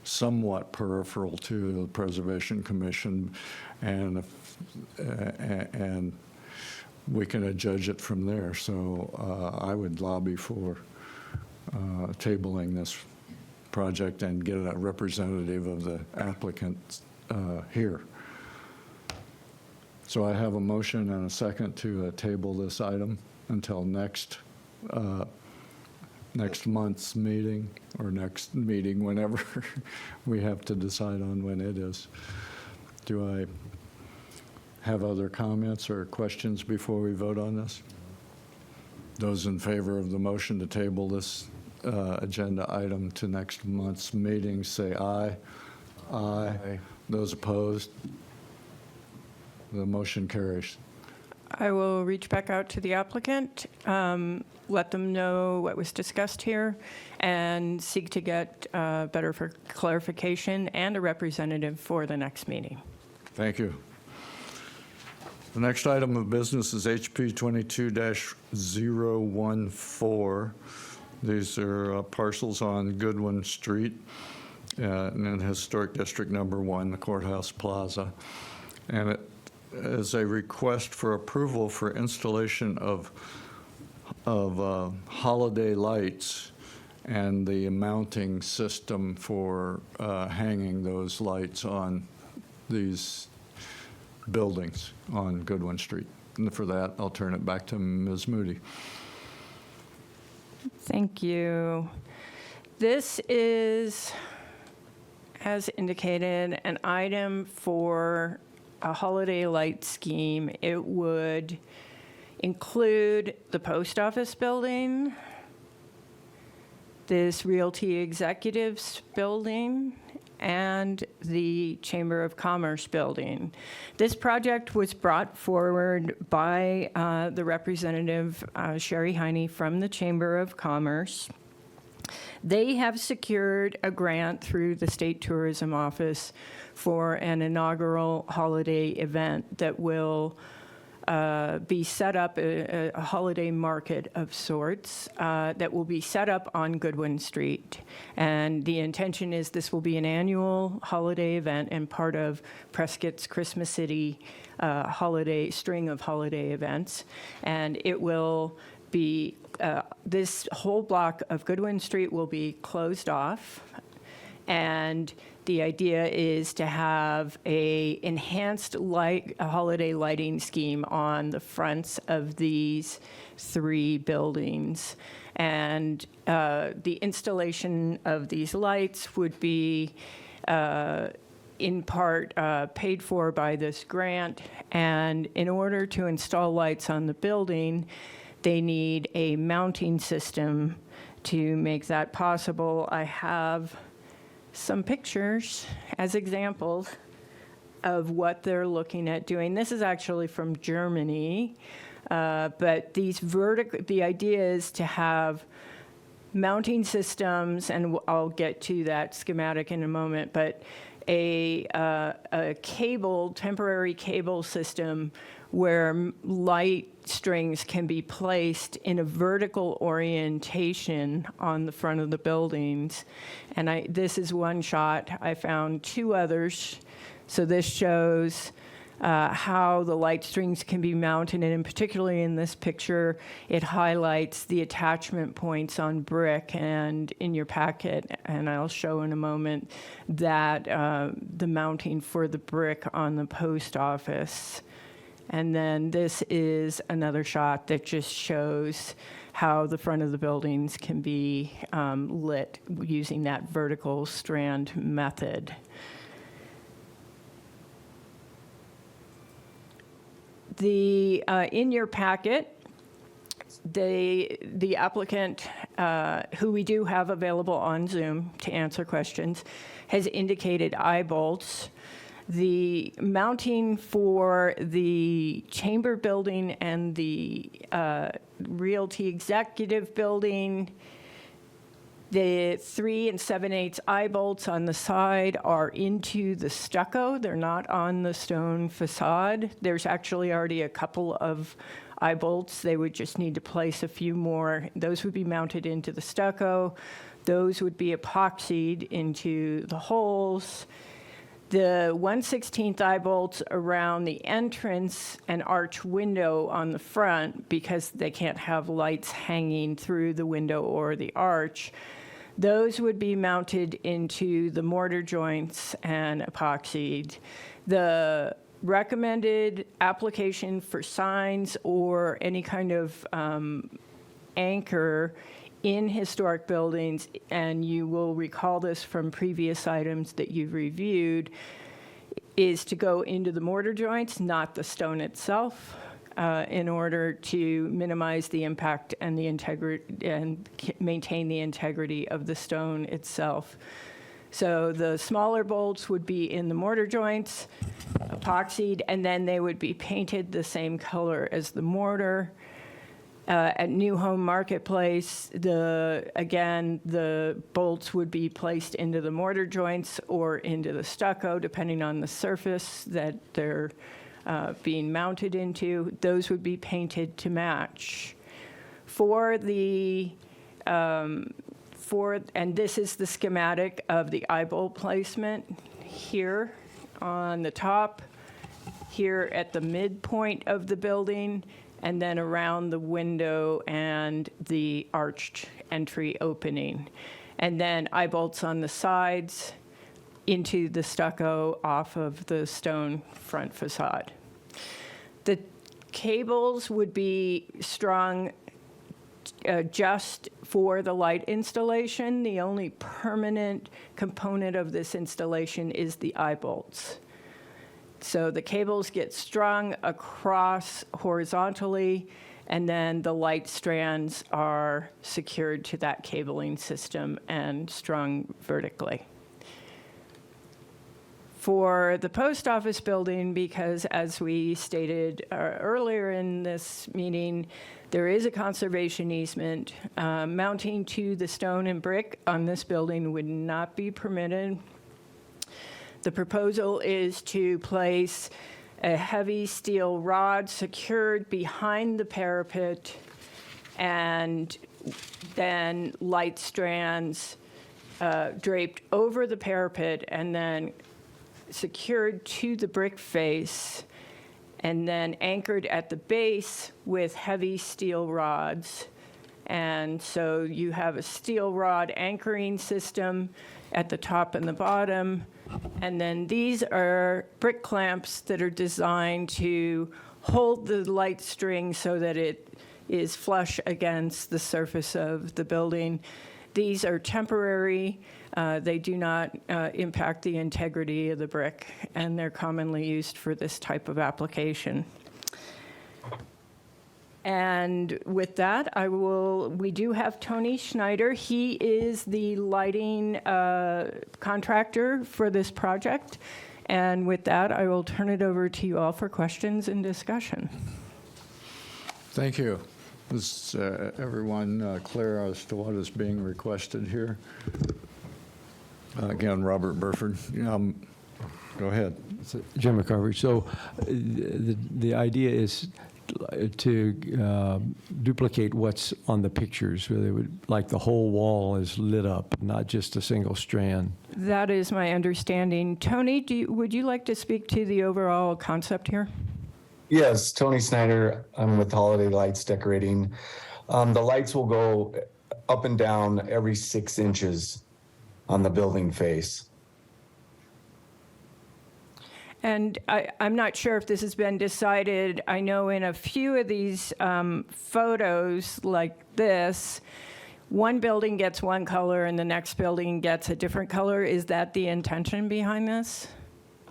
somewhat peripheral to the Preservation Commission, and we can adjudge it from there. So I would lobby for tabling this project and get a representative of the applicant here. So I have a motion and a second to table this item until next month's meeting, or next meeting, whenever we have to decide on when it is. Do I have other comments or questions before we vote on this? Those in favor of the motion to table this agenda item to next month's meeting, say aye. Aye. Those opposed? The motion carries. I will reach back out to the applicant, let them know what was discussed here, and seek to get better for clarification and a representative for the next meeting. Thank you. The next item of business is HP 22-014. These are parcels on Goodwin Street in Historic District Number 1, the Courthouse Plaza. And it is a request for approval for installation of holiday lights and the mounting system for hanging those lights on these buildings on Goodwin Street. And for that, I'll turn it back to Ms. Moody. Thank you. This is, as indicated, an item for a holiday light scheme. It would include the post office building, this Realty Executives building, and the Chamber of Commerce building. This project was brought forward by the representative, Sherry Heine, from the Chamber of Commerce. They have secured a grant through the State Tourism Office for an inaugural holiday event that will be set up, a holiday market of sorts that will be set up on Goodwin Street. And the intention is this will be an annual holiday event and part of Prescott's Christmas City string of holiday events. And it will be, this whole block of Goodwin Street will be closed off. And the idea is to have a enhanced holiday lighting scheme on the fronts of these 3 buildings. And the installation of these lights would be in part paid for by this grant. And in order to install lights on the building, they need a mounting system to make that possible. I have some pictures as examples of what they're looking at doing. This is actually from Germany, but the idea is to have mounting systems, and I'll get to that schematic in a moment, but a temporary cable system where light strings can be placed in a vertical orientation on the front of the buildings. And this is one shot. I found 2 others. So this shows how the light strings can be mounted, and particularly in this picture, it highlights the attachment points on brick. And in your packet, and I'll show in a moment, that the mounting for the brick on the post office. And then this is another shot that just shows how the front of the buildings can be lit using that vertical strand method. In your packet, the applicant, who we do have available on Zoom to answer questions, has indicated eye bolts. The mounting for the chamber building and the Realty Executive building, the 3 7/8 eye bolts on the side are into the stucco. They're not on the stone facade. There's actually already a couple of eye bolts. They would just need to place a few more. Those would be mounted into the stucco. Those would be epoxied into the holes. The 1/16 eye bolts around the entrance and arch window on the front, because they can't have lights hanging through the window or the arch, Those would be mounted into the mortar joints and epoxied. The recommended application for signs or any kind of anchor in historic buildings, and you will recall this from previous items that you've reviewed, is to go into the mortar joints, not the stone itself, in order to minimize the impact and the integrity and maintain the integrity of the stone itself. So the smaller bolts would be in the mortar joints, epoxied, and then they would be painted the same color as the mortar. At New Home Marketplace, the bolts would be placed into the mortar joints or into the stucco, depending on the surface that they're being mounted into. Those would be painted to match. And this is the schematic of the eye bolt placement here on the top, here at the midpoint of the building, and then around the window and the arched entry opening. And then eye bolts on the sides into the stucco off of the stone front facade. The cables would be strung just for the light installation. The only permanent component of this installation is the eye bolts. So the cables get strung across horizontally, and then the light strands are secured to that cabling system and strung vertically. For the post office building, because as we stated earlier in this meeting, there is a conservation easement. Mounting to the stone and brick on this building would not be permitted. The proposal is to place a heavy steel rod secured behind the parapet, and then light strands draped over the parapet and then secured to the brick face, and then anchored at the base with heavy steel rods. And so you have a steel rod anchoring system at the top and the bottom. And then these are brick clamps that are designed to hold the light string so that it is flush against the surface of the building. These are temporary. They do not impact the integrity of the brick, and they're commonly used for this type of application. And with that, we do have Tony Schneider. He is the lighting contractor for this project. And with that, I will turn it over to you all for questions and discussion. Thank you. Is everyone clear as to what is being requested here? Again, Robert Burford. Go ahead. Jim McCarver. So the idea is to duplicate what's on the pictures, where they would, like the whole wall is lit up, not just a single strand. That is my understanding. Tony, would you like to speak to the overall concept here? Yes, Tony Snyder. I'm with Holiday Lights Decorating. The lights will go up and down every 6 inches on the building face. And I'm not sure if this has been decided. I know in a few of these photos like this, one building gets one color and the next building gets a different color. Is that the intention behind this?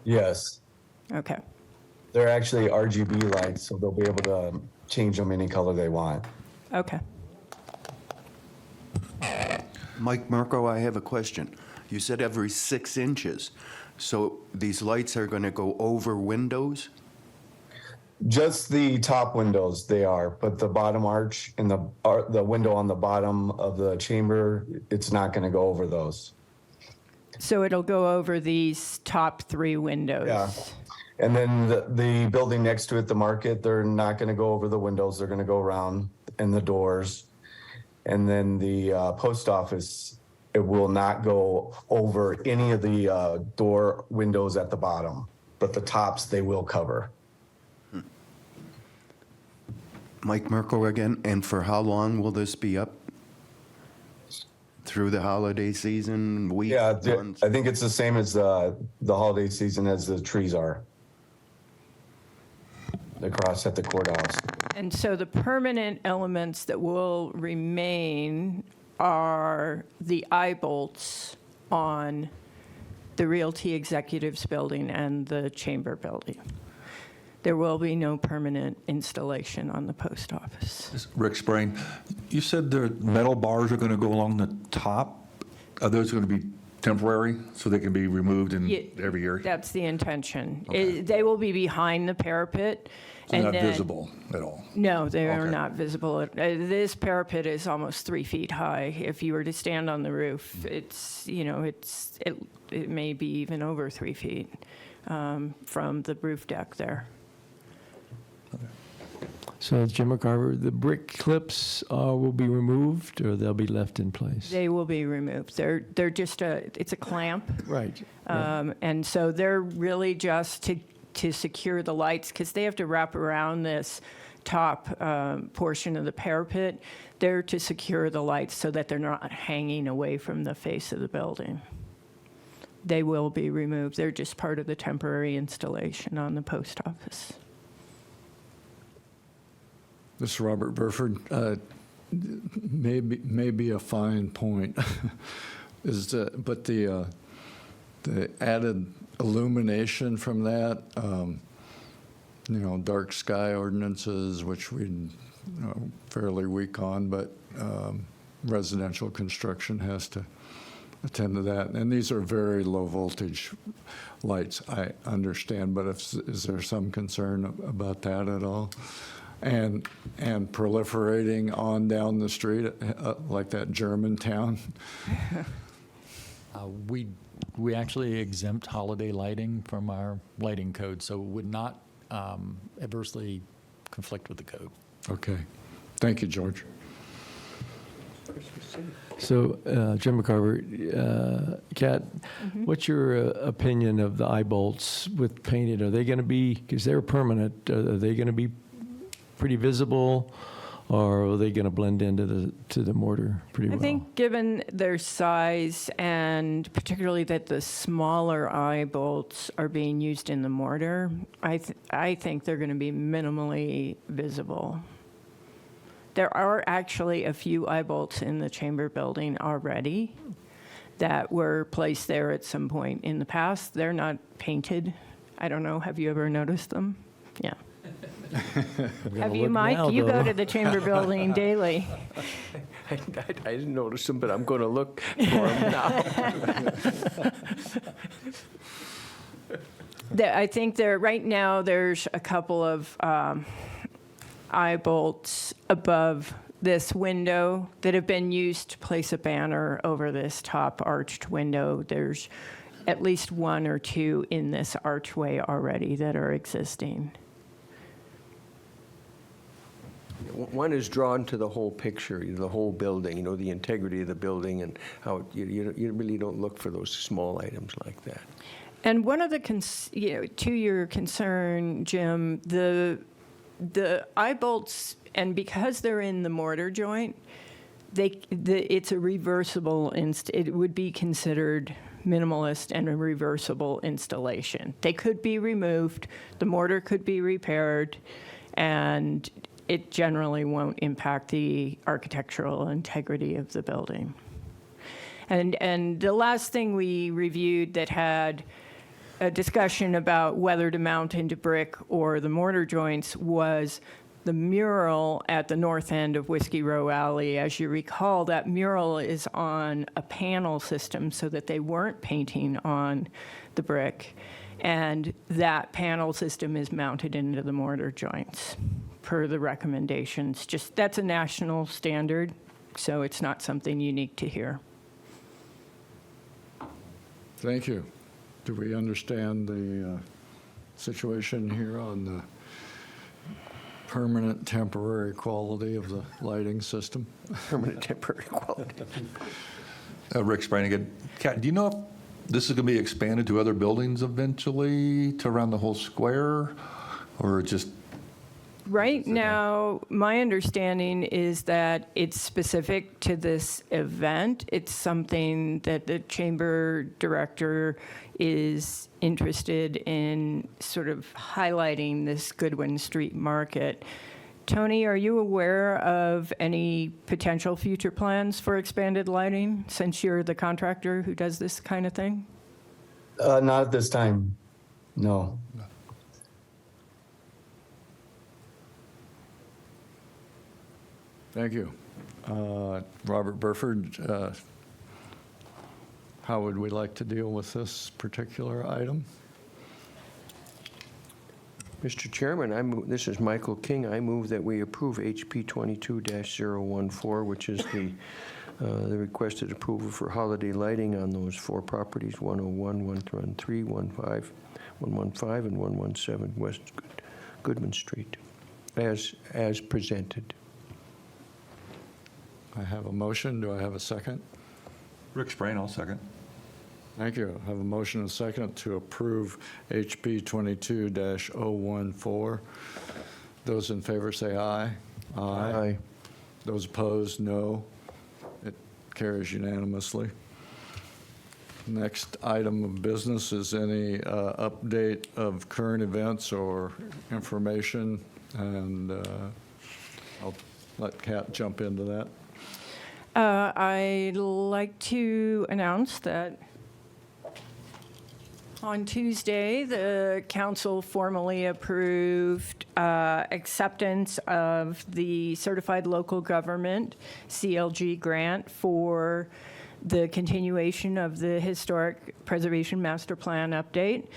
Yes. Okay. They're actually RGB lights, so they'll be able to change them any color they want. Okay. Mike Mirko, I have a question. You said every 6 inches. So these lights are going to go over windows? Just the top windows, they are, but the bottom arch and the window on the bottom of the chamber, it's not going to go over those. So it'll go over these top 3 windows. Yeah. And then the building next to it, the market, they're not going to go over the windows. They're going to go around, and the doors. And then the post office, it will not go over any of the door windows at the bottom, but the tops they will cover. Mike Mirko again, and for how long will this be up? through the holiday season, weeks, Yeah, months? I think it's the same as the holiday season as the trees are. Across at the courthouse. And so the permanent elements that will remain are the eye bolts on the Realty Executives Building and the Chamber Building. There will be no permanent installation on the post office. Rick Sprain, you said the metal bars are going to go along the top. Are those going to be temporary, so they can be removed in every year? That's the intention. Okay. They will be behind the parapet. So and not then- visible at all? No, they are Okay. not visible. This parapet is almost 3 feet high. If you were to stand on the roof, it's, it may be even over 3 feet from the roof deck there. So Jim McCarver, the brick clips will be removed, or they'll be left in place? They will be removed. They're just it's a clamp. Right. And so they're really just to secure the lights, because they have to wrap around this top portion of the parapet. They're to secure the lights so that they're not hanging away from the face of the building. They will be removed. They're just part of the temporary installation on the post office. This is Robert Burford. Maybe a fine point is but the added illumination from that, dark sky ordinances, which we're fairly weak on, but residential construction has to attend to that. And these are very low voltage lights, I understand, but is there some concern about that at all? And proliferating on down the street like that German town? We actually exempt holiday lighting from our lighting code, so it would not adversely conflict with the code. Okay. Thank you, George. So, Jim McCarver, Kat, what's your opinion of the eye bolts with painted? Are they going to be, because they're permanent, are they going to be pretty visible, or are they going to blend into the mortar pretty well? I think given their size, and particularly that the smaller eye bolts are being used in the mortar, I think they're going to be minimally visible. There are actually a few eye bolts in the Chamber Building already that were placed there at some point in the past. They're not painted. I don't know. Have you ever noticed them? Yeah. Have you, Mike? now, You though. go to the Chamber Building daily. I didn't notice them, but I'm going to look for them now. I think right now there's a couple of eye bolts above this window that have been used to place a banner over this top arched window. There's at least one or two in this archway already that are existing. One is drawn to the whole picture, the whole building, the integrity of the building, and how you really don't look for those small items like that. And one of the, to your concern, Jim, the eye bolts, and because they're in the mortar joint, it's a reversible, it would be considered minimalist and a reversible installation. They could be removed, the mortar could be repaired, and it generally won't impact the architectural integrity of the building. And the last thing we reviewed that had a discussion about whether to mount into brick or the mortar joints was the mural at the north end of Whiskey Row Alley. As you recall, that mural is on a panel system so that they weren't painting on the brick. And that panel system is mounted into the mortar joints per the recommendations. That's a national standard, so it's not something unique to here. Thank you. Do we understand the situation here on the permanent temporary quality of the lighting system? Permanent temporary quality. Rick Sprain again. Kat, do you know if this is going to be expanded to other buildings eventually, to around the whole square, or just Right now, my understanding is that it's specific to this event. It's something that the chamber director is interested in sort of highlighting this Goodwin Street Market. Tony, are you aware of any potential future plans for expanded lighting, since you're the contractor who does this kind of thing? Not at this time, no. Thank you. Robert Burford, how would we like to deal with this particular item? Mr. Chairman, this is Michael King. I move that we approve HP 22-014, which is the requested approval for holiday lighting on those 4 properties, 101, 113, 115, and 117 West Goodman Street, as presented. I have a motion. Do I have a second? Rick Sprain, I'll second. Thank you. I have a motion and a second to approve HB 22-014. Those in favor say aye. Aye. Those opposed, no. It carries unanimously. Next item of business is any update of current events or information, and I'll let Kat jump into that. I'd like to announce that on Tuesday, the council formally approved acceptance of the Certified Local Government, CLG grant for the continuation of the Historic Preservation Master Plan update.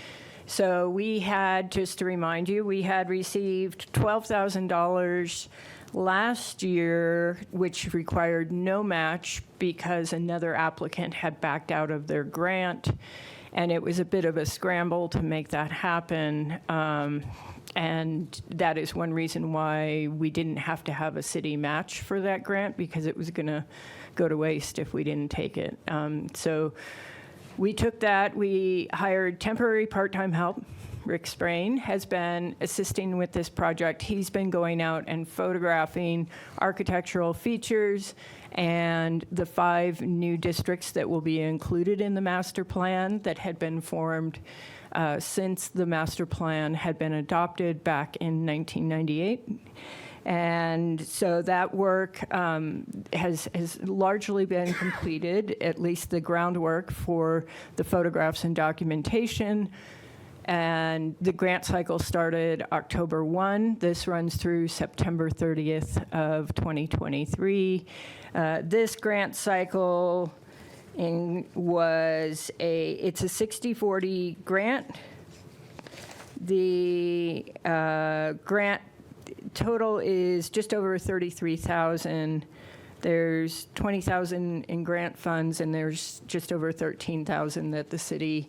So we had, just to remind you, we had received $12,000 last year, which required no match because another applicant had backed out of their grant. And it was a bit of a scramble to make that happen. And that is one reason why we didn't have to have a city match for that grant, because it was going to go to waste if we didn't take it. So we took that. We hired temporary part-time help. Rick Sprain has been assisting with this project. He's been going out and photographing architectural features and the 5 new districts that will be included in the master plan that had been formed since the master plan had been adopted back in 1998. And so that work has largely been completed, at least the groundwork for the photographs and documentation. And the grant cycle started October 1. This runs through September 30th of 2023. This grant cycle it's a 60-40 grant. The grant total is just over $33,000. There's $20,000 in grant funds, and there's just over $13,000 that the city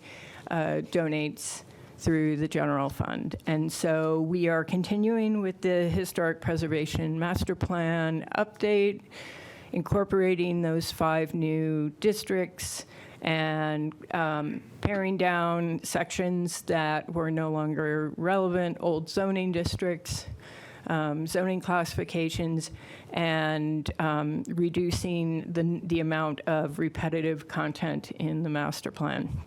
donates through the general fund. And so we are continuing with the Historic Preservation Master Plan update, incorporating those 5 new districts and paring down sections that were no longer relevant, old zoning districts, zoning classifications, and reducing the amount of repetitive content in the master plan.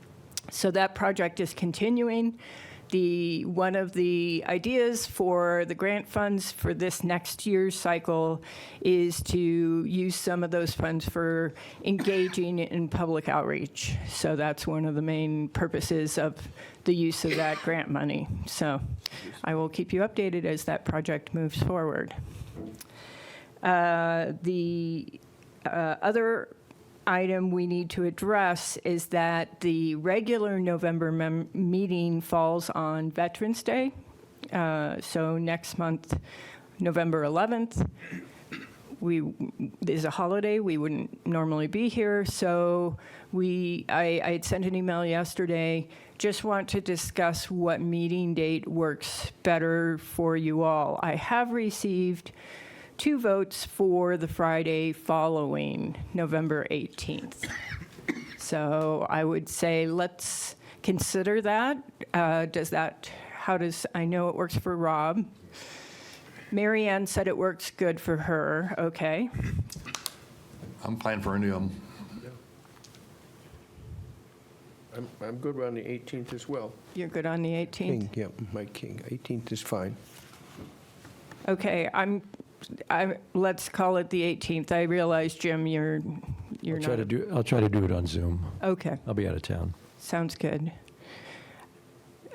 So that project is continuing. One of the ideas for the grant funds for this next year's cycle is to use some of those funds for engaging in public outreach. So that's one of the main purposes of the use of that grant money. So I will keep you updated as that project moves forward. The other item we need to address is that the regular November meeting falls on Veterans Day. So next month, November 11th, is a holiday. We wouldn't normally be here. So I had sent an email yesterday. Just want to discuss what meeting date works better for you all. I have received 2 votes for the Friday following November 18th. So I would say let's consider that. I know it works for Rob. Mary Ann said it works good for her. Okay. I'm fine for any of them. I'm good on the 18th as well. You're good on the 18th? King, yeah, my king. 18th is fine. Okay, let's call it the 18th. I realize, Jim, you're I'll not. try to do it on Zoom. Okay, I'll be out of town. sounds good.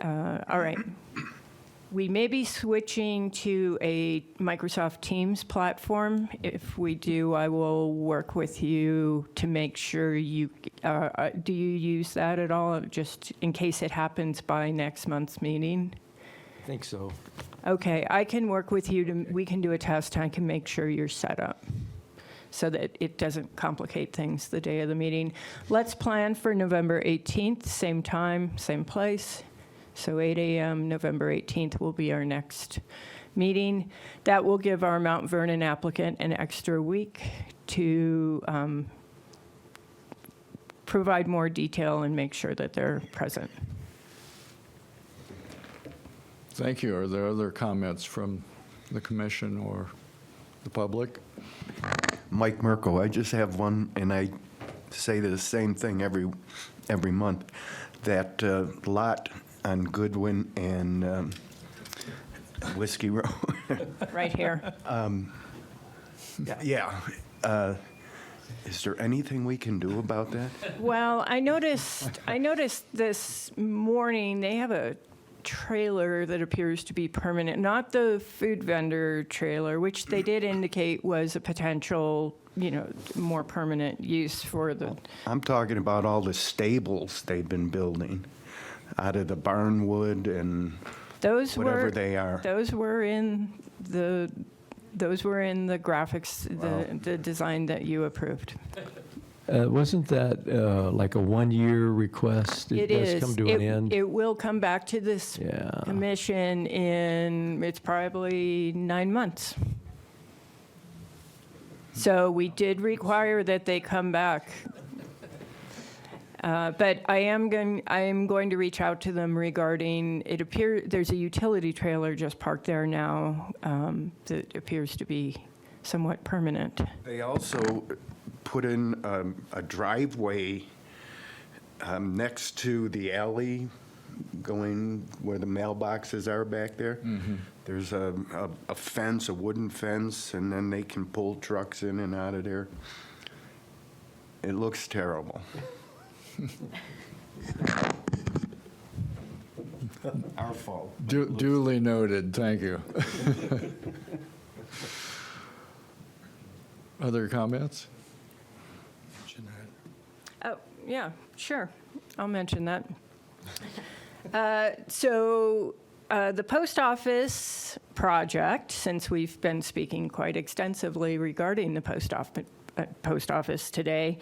All right. We may be switching to a Microsoft Teams platform. If we do, I will work with you to make sure you, do you use that at all, just in case it happens by next month's meeting? I think so. Okay, I can work with you we can do a test, and I can make sure you're set up so that it doesn't complicate things the day of the meeting. Let's plan for November 18th, same time, same place. So 8 a.m., November 18th will be our next meeting. That will give our Mount Vernon applicant an extra week to provide more detail and make sure that they're present. Thank you. Are there other comments from the commission or the public? Mike Merkel, I just have one, and I say the same thing every month. That lot on Goodwin and Whiskey Road. Right here. Yeah. Is there anything we can do about that? Well, I noticed this morning they have a trailer that appears to be permanent, not the food vendor trailer, which they did indicate was a potential, more permanent use for the. I'm talking about all the stables they've been building out of the barn wood and whatever they are. Those were in the graphics, the design that you approved. Wasn't that like a one-year request? It does is. come to an end? It will come back to this commission it's probably 9 months. So we did require that they come back. But I am going to reach out to them regarding, there's a utility trailer just parked there now that appears to be somewhat permanent. They also put in a driveway next to the alley going where the mailboxes are back there. Mm-hmm. There's a fence, a wooden fence, and then they can pull trucks in and out of there. It looks terrible. Our fault. Duly noted, thank you. Other comments? Oh, yeah, sure. I'll mention that. The post office project, since we've been speaking quite extensively regarding the post office today,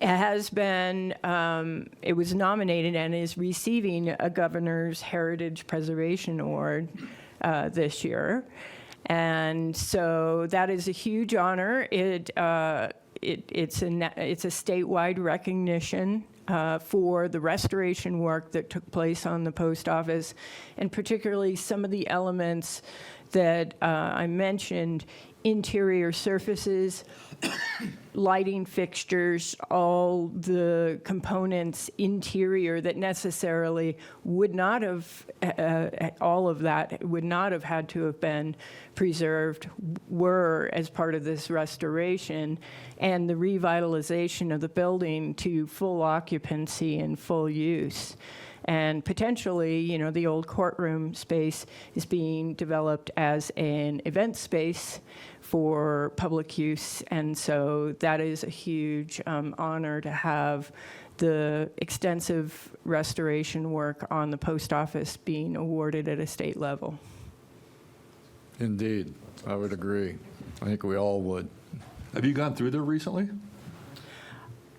has been, it was nominated and is receiving a Governor's Heritage Preservation Award this year. And so that is a huge honor. It's a statewide recognition for the restoration work that took place on the post office, and particularly some of the elements that I mentioned: interior surfaces, lighting fixtures, all the components interior that necessarily would not have, all of that would not have had to have been preserved, were as part of this restoration, and the revitalization of the building to full occupancy and full use. And potentially, the old courtroom space is being developed as an event space for public use. And so that is a huge honor to have the extensive restoration work on the post office being awarded at a state level. Indeed, I would agree. I think we all would. Have you gone through there recently?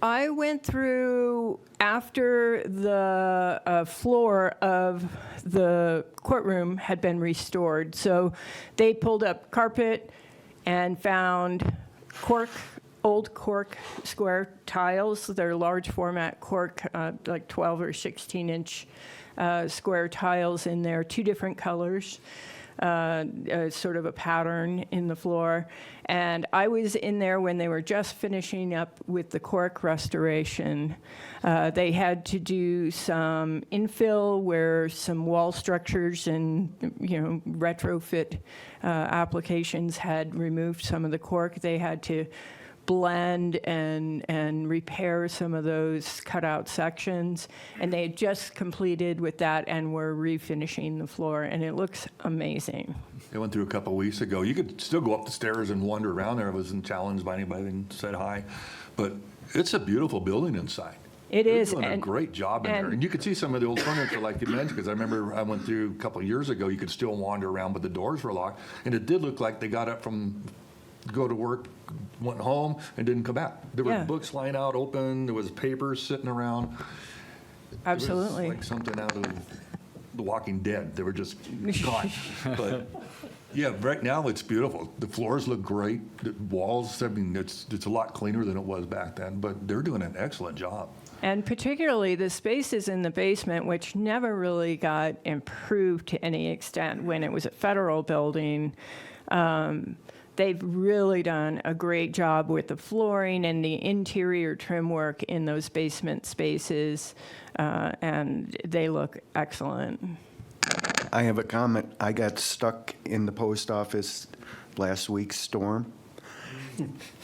I went through after the floor of the courtroom had been restored. So they pulled up carpet and found old cork square tiles. They're large format cork, like 12 or 16-inch square tiles in there, 2 different colors. sort of a pattern in the floor. And I was in there when they were just finishing up with the cork restoration. They had to do some infill where some wall structures and, retrofit applications had removed some of the cork. They had to blend and repair some of those cutout sections. And they had just completed with that and were refinishing the floor, and it looks amazing. I went through a couple of weeks ago. You could still go up the stairs and wander around there. I wasn't challenged by anybody and said hi. But it's a beautiful building inside. It They're is. doing a great job in there. And you could see some of the old furniture like you mentioned, because I remember I went through a couple of years ago, you could still wander around, but the doors were locked. And it did look like they got up from go to work, went home, and didn't come back. There were Yeah. books lying out open. There was papers sitting around. Absolutely. It was like something out of The Walking Dead. They were just gone. But yeah, right now it's beautiful. The floors look great. The walls, I mean, it's a lot cleaner than it was back then. But they're doing an excellent job. And particularly the spaces in the basement, which never really got improved to any extent when it was a federal building. They've really done a great job with the flooring and the interior trim work in those basement spaces, and they look excellent. I have a comment. I got stuck in the post office last week's storm,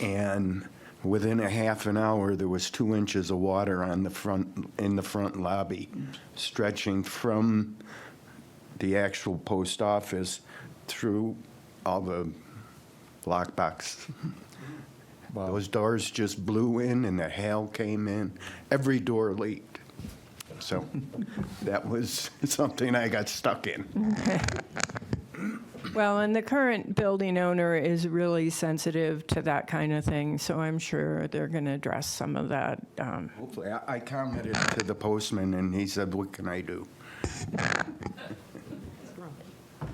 and within a half an hour, there was 2 inches of water on the front lobby, stretching from the actual post office through all the lockbox. Wow. Those doors just blew in, and the hail came in. Every door leaked. So that was something I got stuck in. Well, and the current building owner is really sensitive to that kind of thing, so I'm sure they're going to address some of that. Hopefully, I commented to the postman, and he said, "What can I do?"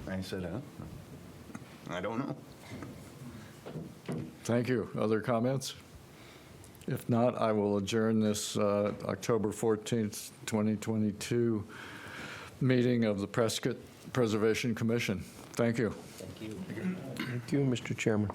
I said, I don't know. Thank you. Other comments? If not, I will adjourn this October 14th, 2022 meeting of the Prescott Preservation Commission. Thank you. Thank you, Mr. Chairman.